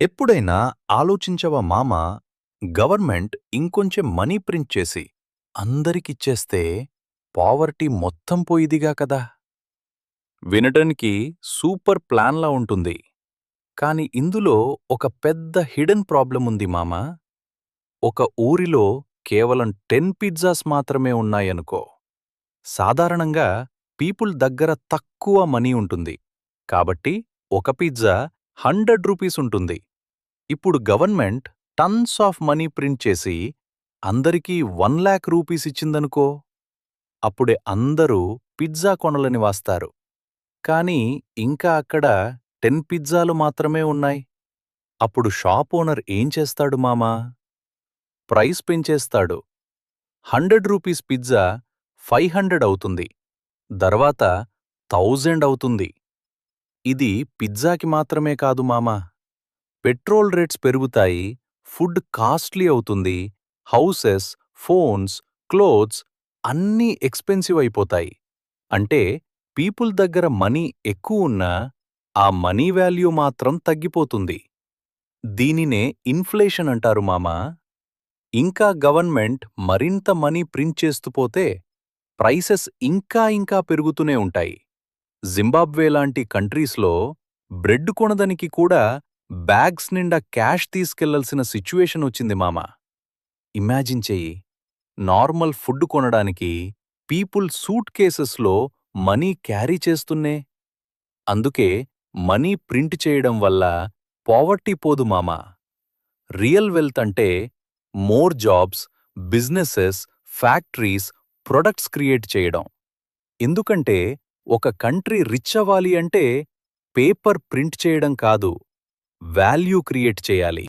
ఎప్పుడైనా ఆలోచించవా మామా, గవర్నమెంట్ ఇంకొంచెం మనీ ప్రింట్ చేసి అందరికిచ్చేస్తే పావర్టీ మొత్తం పోయిదిగా కదా. వినడానికి సూపర్ ప్లాన్లా ఉంటుంది. కాని ఇందులో ఒక పెద్ద హిడెన్ ప్రాబ్లమ్ ఉంది మామా. ఒక ఊరిలో కేవలం 10 పిజ్జాస్ మాత్రమే ఉన్నాయనుకో. సాధారణంగా పీపుల్ దగ్గర తక్కువ మనీ ఉంటుంది. కాబట్టి ఒక పిజ్జా 100 రూపీస్ ఉంటుంది. ఇప్పుడు government tons of money print చేసి అందరికీ 1,00,000 రూపీస్ ఇచ్చిందనుకో. అప్పుడే అందరూ పిజ్జా కొనాలని వస్తారు. కానీ ఇంకా అక్కడ 10 పిజ్జాలు మాత్రమే ఉన్నాయి. అప్పుడు షాప్ ఓనర్ ఏం చేస్తాడు మామా? ప్రైస్ పెంచేస్తాడు. 100 రూపీస్ పిజ్జా 500 అవుతుంది. తర్వాత 1000 అవుతుంది. ఇది పిజ్జాకి మాత్రమే కాదు మామా. పెట్రోల్ రేట్స్ పెరుగుతాయి, ఫుడ్ కాస్ట్లీ అవుతుంది, హౌసెస్, ఫోన్స్, క్లోత్స్ అన్నీ ఎక్స్‌పెన్సివ్ అయిపోతాయి. అంటే పీపుల్ దగ్గర మనీ ఎక్కువున్నా ఆ మనీ వాల్యూ మాత్రం తగ్గిపోతుంది. దీనినే ఇన్‌ఫ్లేషన్ అంటారు మామా. ఇంకా గవర్నమెంట్ మరింత మనీ ప్రింట్ చేస్తూ పోతే ప్రైసెస్ ఇంకా పెరుగుతూనే ఉంటాయి. జింబాబ్వే లాంటి కంట్రీస్‌లో బ్రెడ్ కొనడానికి కూడా బ్యాగ్స్ నిండా క్యాష్ తీసుకెళ్లాల్సిన సిచ్యువేషన్ వచ్చింది మామా. ఇమాజిన్ చెయ్యి. నార్మల్ ఫుడ్ కొనడానికి పీపుల్ సూట్ కేసెస్‌లో మనీ క్యారీ చేస్తున్నే. అందుకే మనీ ప్రింట్ చేయడం వల్ల పావర్టీ పోదు మామా. రియల్ వెల్త్ అంటే more jobs, businesses, factories, products create చేయడం. ఎందుకంటే ఒక కంట్రీ రిచ్ అవ్వాలి అంటే పేపర్ ప్రింట్ చేయడం కాదు, వాల్యూ క్రియేట్ చేయాలి.